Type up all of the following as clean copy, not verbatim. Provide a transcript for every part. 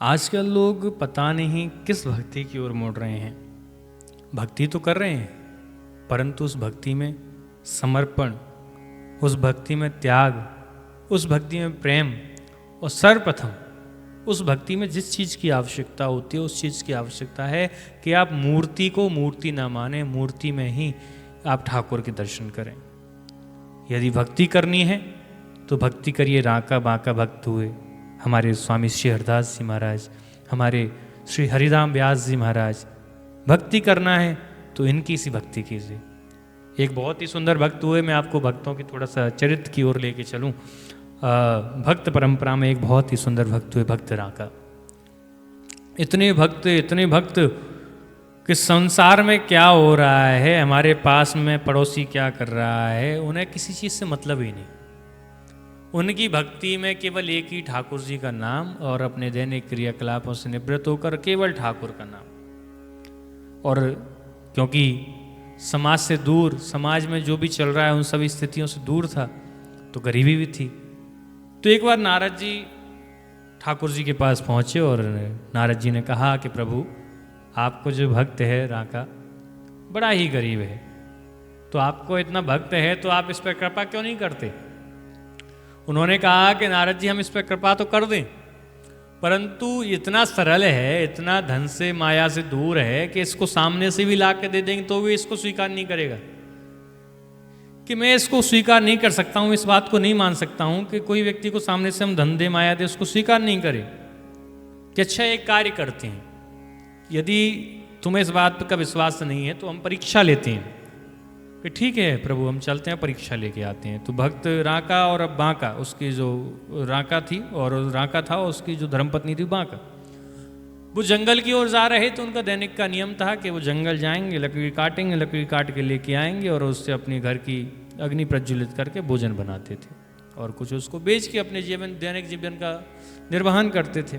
आजकल लोग पता नहीं किस भक्ति की ओर मुड़ रहे हैं। भक्ति तो कर रहे हैं, परंतु उस भक्ति में समर्पण, उस भक्ति में त्याग, उस भक्ति में प्रेम और सर्वप्रथम उस भक्ति में जिस चीज़ की आवश्यकता होती है उस चीज़ की आवश्यकता है कि आप मूर्ति को मूर्ति ना माने, मूर्ति में ही आप ठाकुर के दर्शन करें। यदि भक्ति करनी है तो भक्ति करिए, राका बांका भक्त हुए हमारे स्वामी श्री हरदास जी महाराज, हमारे श्री हरिराम व्यास जी महाराज। भक्ति करना है तो इनकी सी भक्ति कीजिए। एक बहुत ही सुंदर भक्त हुए, मैं आपको भक्तों की थोड़ा सा चरित्र की ओर लेके चलूं। भक्त परंपरा में एक बहुत ही सुंदर भक्त हुए, भक्त राका। इतने भक्त कि संसार में क्या हो रहा है, हमारे पास में पड़ोसी क्या कर रहा है, उन्हें किसी चीज़ से मतलब ही नहीं। उनकी भक्ति में केवल एक ही ठाकुर जी का नाम और अपने दैनिक क्रियाकलापों से निवृत्त होकर केवल ठाकुर का नाम। और क्योंकि समाज से दूर, समाज में जो भी चल रहा है उन सभी स्थितियों से दूर था, तो गरीबी भी थी। तो एक बार नारद जी ठाकुर जी के पास पहुँचे और नारद जी ने कहा कि प्रभु, आपको जो भक्त है राका बड़ा ही गरीब है, तो आपको इतना भक्त है तो आप इस पर कृपा क्यों नहीं करते। उन्होंने कहा कि नारद जी, हम इस पर कृपा तो कर दें, परंतु इतना सरल है, इतना धन से माया से दूर है कि इसको सामने से भी ला के दे देंगे तो भी इसको स्वीकार नहीं करेगा। कि मैं इसको स्वीकार नहीं कर सकता हूँ, इस बात को नहीं मान सकता हूँ कि कोई व्यक्ति को सामने से हम धन दे माया दे उसको स्वीकार नहीं करे। कि अच्छा, एक कार्य करते हैं, यदि तुम्हें इस बात का विश्वास नहीं है तो हम परीक्षा लेते हैं। कि ठीक है प्रभु, हम चलते हैं, परीक्षा लेके आते हैं। तो भक्त राका और अब बांका, उसकी जो राका थी और राका था उसकी जो धर्मपत्नी थी बांका, वो जंगल की ओर जा रहे थे। उनका दैनिक का नियम था कि वो जंगल जाएंगे, लकड़ी काटेंगे, लकड़ी काट के लेके आएंगे और उससे अपने घर की अग्नि प्रज्वलित करके भोजन बनाते थे और कुछ उसको बेच के अपने दैनिक जीवन का निर्वहन करते थे।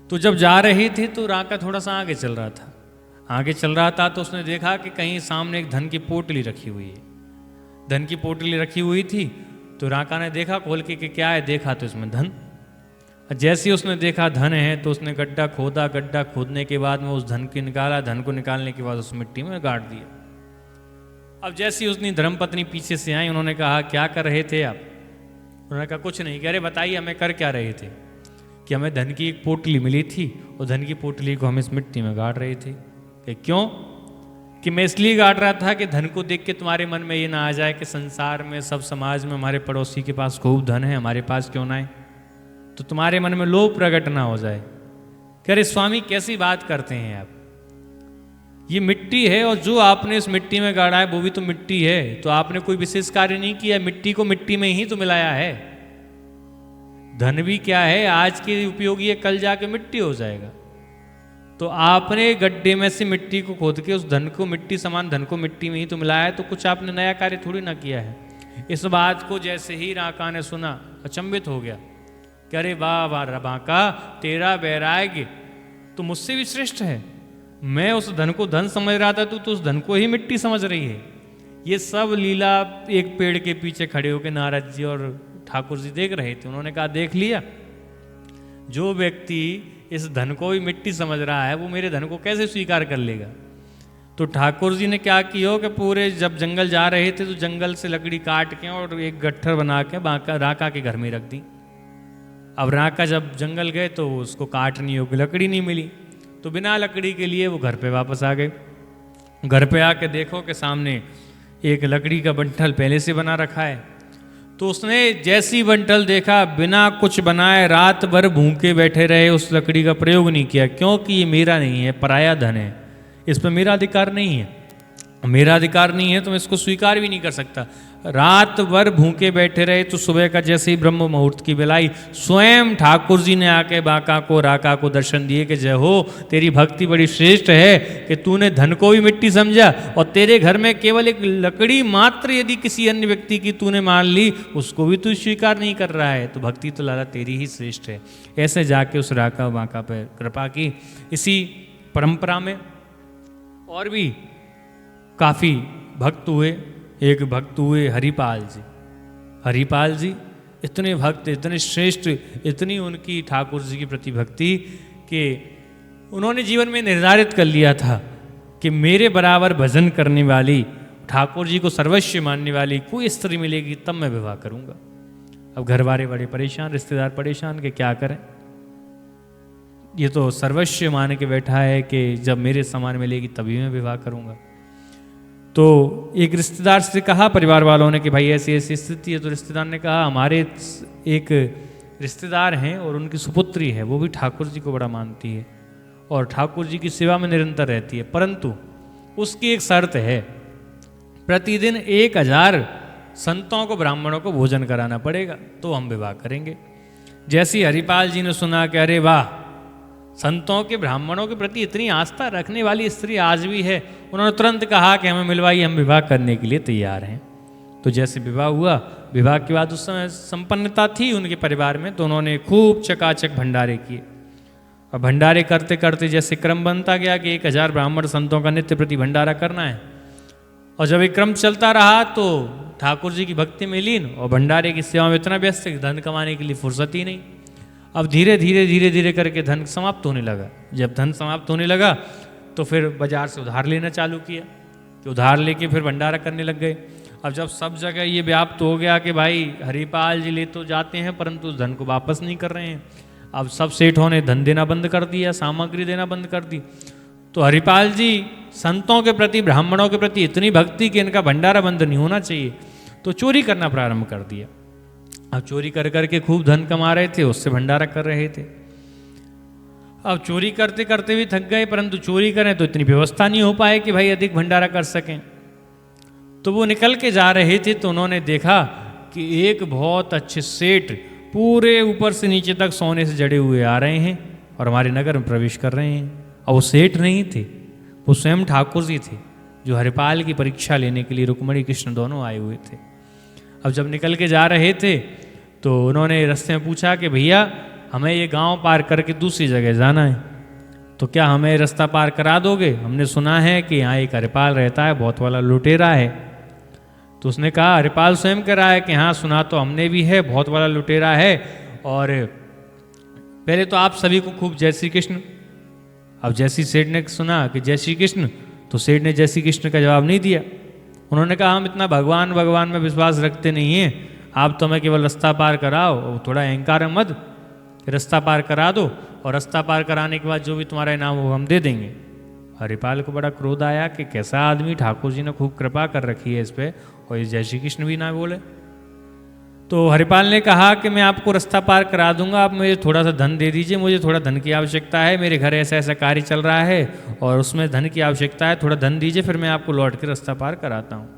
तो जब जा रही थी तो राका थोड़ा सा आगे चल रहा था। तो उसने देखा कि कहीं सामने एक धन की पोटली रखी हुई है। धन की पोटली रखी हुई थी तो राका ने देखा खोल के कि क्या है, देखा तो इसमें धन। जैसे ही उसने देखा धन है तो उसने गड्ढा खोदा। गड्ढा खोदने के बाद में उस धन को निकाला। धन को निकालने के बाद उस मिट्टी में गाड़ दिया। अब जैसे ही उसने धर्मपत्नी पीछे से आई, उन्होंने कहा क्या कर रहे थे आप। उन्होंने कहा कुछ नहीं। कह रहे बताइए हमें कर क्या रहे थे। कि हमें धन की एक पोटली मिली थी और धन की पोटली को हम इस मिट्टी में गाड़ रहे थे। कि क्यों। कि मैं इसलिए गाड़ रहा था कि धन को देख के तुम्हारे मन में ये ना आ जाए कि संसार में, सब समाज में हमारे पड़ोसी के पास खूब धन है, हमारे पास क्यों ना है, तो तुम्हारे मन में लोभ प्रकट ना हो जाए। कह रहे स्वामी कैसी बात करते हैं आप, ये मिट्टी है और जो आपने इस मिट्टी में गाड़ा है वो भी तो मिट्टी है। तो आपने कोई विशेष कार्य नहीं किया, मिट्टी को मिट्टी में ही तो मिलाया है। धन भी क्या है, आज के उपयोगी है, कल जाके मिट्टी हो जाएगा। तो आपने गड्ढे में से मिट्टी को खोद के उस धन को, मिट्टी समान धन को मिट्टी में ही तो मिलाया है, तो कुछ आपने नया कार्य थोड़ी ना किया है। इस बात को जैसे ही राका ने सुना, अचंभित हो गया। कि अरे वाह वाह बांका, तेरा वैराग्य तो मुझसे भी श्रेष्ठ है। मैं उस धन को धन समझ रहा था, तू तो उस धन को ही मिट्टी समझ रही है। ये सब लीला एक पेड़ के पीछे खड़े होकर नारद जी और ठाकुर जी देख रहे थे। उन्होंने कहा देख लिया, जो व्यक्ति इस धन को भी मिट्टी समझ रहा है वो मेरे धन को कैसे स्वीकार कर लेगा। तो ठाकुर जी ने क्या किया कि पूरे जब जंगल जा रहे थे तो जंगल से लकड़ी काट के और एक गट्ठर बना के बांका राका के घर में रख दी। अब राका जब जंगल गए तो उसको काटने योग्य लकड़ी नहीं मिली, तो बिना लकड़ी के लिए वो घर पे वापस आ गए। घर पे आके देखो कि सामने एक लकड़ी का बंठल पहले से बना रखा है। तो उसने जैसी बंठल देखा, बिना कुछ बनाए रात भर भूखे बैठे रहे, उस लकड़ी का प्रयोग नहीं किया। क्योंकि ये मेरा नहीं है, पराया धन है, इस पर मेरा अधिकार नहीं है। मेरा अधिकार नहीं है तो मैं इसको स्वीकार भी नहीं कर सकता। रात भर भूखे बैठे रहे। तो सुबह का जैसे ही ब्रह्म मुहूर्त की बेलाई, स्वयं ठाकुर जी ने आके बांका को, राका को दर्शन दिए कि जय हो, तेरी भक्ति बड़ी श्रेष्ठ है कि तूने धन को भी मिट्टी समझा और तेरे घर में केवल एक लकड़ी मात्र यदि किसी अन्य व्यक्ति की तूने मान ली, उसको भी तू स्वीकार नहीं कर रहा है। तो भक्ति तो लाला तेरी ही श्रेष्ठ है। ऐसे जाके उस राका बांका पर कृपा की। इसी परंपरा में और भी काफ़ी भक्त हुए। एक भक्त हुए हरिपाल जी। हरिपाल जी इतने भक्त, इतने श्रेष्ठ, इतनी उनकी ठाकुर जी की प्रति भक्ति कि उन्होंने जीवन में निर्धारित कर लिया था कि मेरे बराबर भजन करने वाली, ठाकुर जी को सर्वस्व मानने वाली कोई स्त्री मिलेगी तब मैं विवाह करूंगा। अब घर वाले बड़े परेशान, रिश्तेदार परेशान कि क्या करें, ये तो सर्वस्व मान के बैठा है कि जब मेरे समान मिलेगी तभी मैं विवाह करूंगा। तो एक रिश्तेदार से कहा परिवार वालों ने कि भाई ऐसी ऐसी स्थिति है। तो रिश्तेदार ने कहा हमारे एक रिश्तेदार हैं और उनकी सुपुत्री है, वो भी ठाकुर जी को बड़ा मानती है और ठाकुर जी की सेवा में निरंतर रहती है, परंतु उसकी एक शर्त है, प्रतिदिन 1000 संतों को, ब्राह्मणों को भोजन कराना पड़ेगा तो हम विवाह करेंगे। जैसे ही हरिपाल जी ने सुना कि अरे वाह, संतों के, ब्राह्मणों के प्रति इतनी आस्था रखने वाली स्त्री आज भी है, उन्होंने तुरंत कहा कि हमें मिलवाइए, हम विवाह करने के लिए तैयार हैं। तो जैसे विवाह हुआ, विवाह के बाद उस समय संपन्नता थी उनके परिवार में, तो उन्होंने खूब चकाचक भंडारे किए। और भंडारे करते करते जैसे क्रम बनता गया कि 1000 ब्राह्मण संतों का नित्य प्रति भंडारा करना है, और जब एक क्रम चलता रहा तो ठाकुर जी की भक्ति में लीन और भंडारे की सेवा में इतना व्यस्त कि धन कमाने के लिए फुर्सत ही नहीं। अब धीरे धीरे करके धन समाप्त होने लगा। जब धन समाप्त होने लगा तो फिर बाजार से उधार लेना चालू किया, तो उधार लेके फिर भंडारा करने लग गए। अब जब सब जगह ये व्याप्त हो गया कि भाई हरिपाल जी ले तो जाते हैं परंतु उस धन को वापस नहीं कर रहे हैं, अब सब सेठों ने धन देना बंद कर दिया, सामग्री देना बंद कर दी। तो हरिपाल जी संतों के प्रति, ब्राह्मणों के प्रति इतनी भक्ति कि इनका भंडारा बंद नहीं होना चाहिए, तो चोरी करना प्रारंभ कर दिया। अब चोरी कर करके खूब धन कमा रहे थे, उससे भंडारा कर रहे थे। अब चोरी करते करते भी थक गए, परंतु चोरी करें तो इतनी व्यवस्था नहीं हो पाए कि भाई अधिक भंडारा कर सकें। तो वो निकल के जा रहे थे तो उन्होंने देखा कि एक बहुत अच्छे सेठ पूरे ऊपर से नीचे तक सोने से जड़े हुए आ रहे हैं और हमारे नगर में प्रवेश कर रहे हैं। और वो सेठ नहीं थे, वो स्वयं ठाकुर जी थे जो हरिपाल की परीक्षा लेने के लिए रुक्मणी कृष्ण दोनों आए हुए थे। अब जब निकल के जा रहे थे तो उन्होंने रास्ते में पूछा कि भैया हमें ये गांव पार करके दूसरी जगह जाना है, तो क्या हमें रास्ता पार करा दोगे? हमने सुना है कि यहाँ एक हरिपाल रहता है, बहुत वाला लुटेरा है। तो उसने कहा, हरिपाल स्वयं कह रहा है कि हाँ सुना तो हमने भी है, बहुत वाला लुटेरा है, और पहले तो आप सभी को खूब जय श्री कृष्ण। अब जैसी सेठ ने सुना कि जय श्री कृष्ण, तो सेठ ने जय श्री कृष्ण का जवाब नहीं दिया। उन्होंने कहा हम इतना भगवान में विश्वास रखते नहीं हैं, आप तो हमें केवल रास्ता पार कराओ, और थोड़ा अहंकार मत, रास्ता पार करा दो, और रास्ता पार कराने के बाद जो भी तुम्हारा इनाम हो हम दे देंगे। हरिपाल को बड़ा क्रोध आया कि कैसा आदमी, ठाकुर जी ने खूब कृपा कर रखी है इस पर, और ये जय श्री कृष्ण भी ना बोले। तो हरिपाल ने कहा कि मैं आपको रास्ता पार करा दूंगा, आप मुझे थोड़ा सा धन दे दीजिए, मुझे थोड़ा धन की आवश्यकता है, मेरे घर ऐसा ऐसा कार्य चल रहा है और उसमें धन की आवश्यकता है, थोड़ा धन दीजिए, फिर मैं आपको लौट के रास्ता पार कराता हूँ।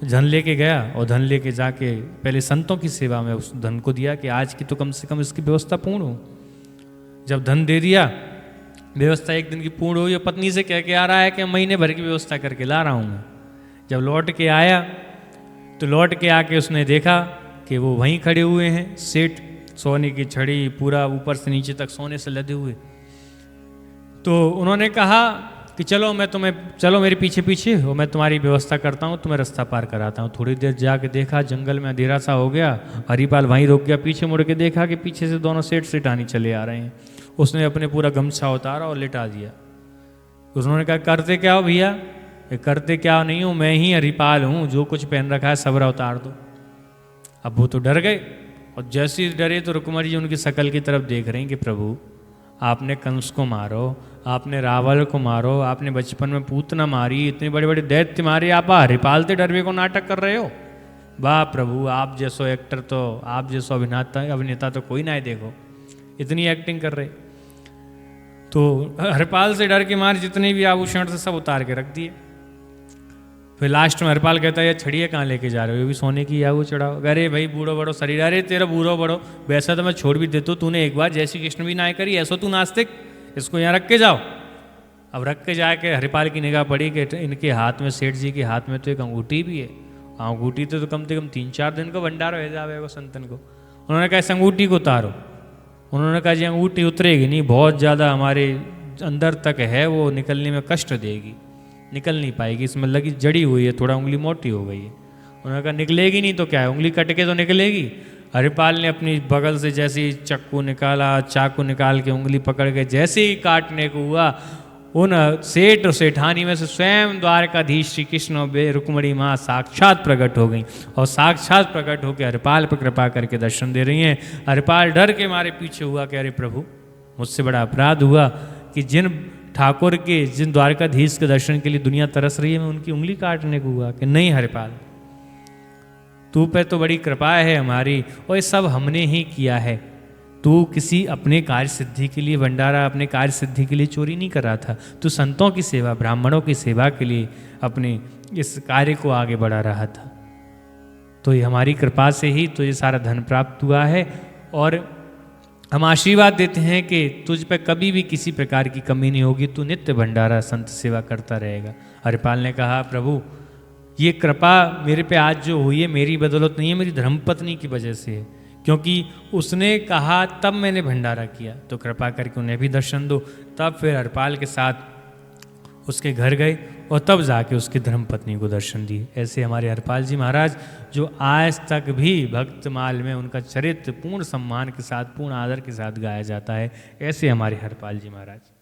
धन लेके गया और धन लेके जाके पहले संतों की सेवा में उस धन को दिया कि आज की तो कम से कम इसकी व्यवस्था पूर्ण हो। जब धन दे दिया, व्यवस्था एक दिन की पूर्ण हुई, पत्नी से कह के आ रहा है कि महीने भर की व्यवस्था करके ला रहा हूँ मैं। जब लौट के आया तो लौट के आके उसने देखा कि वो वहीं खड़े हुए हैं सेठ, सोने की छड़ी पूरा ऊपर से नीचे तक सोने से लदे हुए। तो उन्होंने कहा कि चलो मैं तुम्हें, चलो मेरे पीछे पीछे और मैं तुम्हारी व्यवस्था करता हूँ, तुम्हें रास्ता पार कराता हूँ। थोड़ी देर जाके देखा जंगल में अंधेरा सा हो गया, हरिपाल वहीं रुक गया, पीछे मुड़ के देखा कि पीछे से दोनों सेठ सेठानी चले आ रहे हैं। उसने अपने पूरा गमछा उतारा और लिटा दिया। उन्होंने कहा करते क्या हो भैया? ये करते क्या नहीं हूँ, मैं ही हरिपाल हूँ, जो कुछ पहन रखा है सबरा उतार दो। अब वो तो डर गए, और जैसे ही डरे तो रुक्मणी जी उनकी शकल की तरफ देख रहे हैं कि प्रभु आपने कंस को मारो, आपने रावण को मारो, आपने बचपन में पूतना मारी, इतने बड़े बड़े दैत्य मारे, आप हरिपाल ते डरवे को नाटक कर रहे हो? वाह प्रभु, आप जैसो एक्टर तो, आप जैसो अभिनेता तो कोई ना है, देखो इतनी एक्टिंग कर रहे। तो हरिपाल से डर के मारे जितने भी आभूषण थे सब उतार के रख दिए। फिर लास्ट में हरिपाल कहता है ये छड़िए कहाँ लेके जा रहे हो? ये भी सोने की आगू चढ़ाओ। अरे भाई बूढ़ो बड़ो शरीर, अरे तेरा बूढ़ो बड़ो, वैसा तो मैं छोड़ भी देता हूँ, तूने एक बार जय श्री कृष्ण भी ना करी, ऐसो तू नास्तिक, इसको यहाँ रख के जाओ। अब रख के जाके हरिपाल की निगाह पड़ी कि इनके हाथ में, सेठ जी के हाथ में तो एक अंगूठी भी है, अंगूठी तो कम से कम 3-4 दिन का भंडार हो जाएगा संतन को। उन्होंने कहा इस अंगूठी को उतारो। उन्होंने कहा जी अंगूठी उतरेगी नहीं, बहुत ज़्यादा हमारे अंदर तक है, वो निकलने में कष्ट देगी, निकल नहीं पाएगी, इसमें लगी जड़ी हुई है, थोड़ा उंगली मोटी हो गई है। उन्होंने कहा निकलेगी नहीं तो क्या है, उंगली कट के तो निकलेगी। हरिपाल ने अपनी बगल से जैसे ही चक्कू निकाला, चाकू निकाल के उंगली पकड़ के जैसे ही काटने को हुआ, उन सेठ और सेठानी में से स्वयं द्वारकाधीश श्री कृष्ण और रुक्मणी माँ साक्षात प्रकट हो गई और साक्षात प्रकट होकर हरिपाल पर कृपा करके दर्शन दे रही हैं। हरिपाल डर के मारे पीछे हुआ, कह रहे प्रभु मुझसे बड़ा अपराध हुआ कि जिन ठाकुर के, जिन द्वारकाधीश के दर्शन के लिए दुनिया तरस रही है, मैं उनकी उंगली काटने को हुआ। कि नहीं हरिपाल, तू पे तो बड़ी कृपा है हमारी, और ये सब हमने ही किया है। तू किसी अपने कार्य सिद्धि के लिए भंडारा, अपने कार्य सिद्धि के लिए चोरी नहीं कर रहा था। तू संतों की सेवा, ब्राह्मणों की सेवा के लिए अपने इस कार्य को आगे बढ़ा रहा था। तो ये हमारी कृपा से ही तो ये सारा धन प्राप्त हुआ है, और हम आशीर्वाद देते हैं कि तुझ पे कभी भी किसी प्रकार की कमी नहीं होगी, तू नित्य भंडारा संत सेवा करता रहेगा। हरिपाल ने कहा प्रभु ये कृपा मेरे पे आज जो हुई है मेरी बदौलत नहीं है, मेरी धर्मपत्नी की वजह से है, क्योंकि उसने कहा तब मैंने भंडारा किया, तो कृपा करके उन्हें भी दर्शन दो। तब फिर हरिपाल के साथ उसके घर गए और तब जाके उसकी धर्मपत्नी को दर्शन दिए। ऐसे हमारे हरिपाल जी महाराज, जो आज तक भी भक्तमाल में उनका चरित्र पूर्ण सम्मान के साथ, पूर्ण आदर के साथ गाया जाता है, ऐसे हमारे हरिपाल जी महाराज।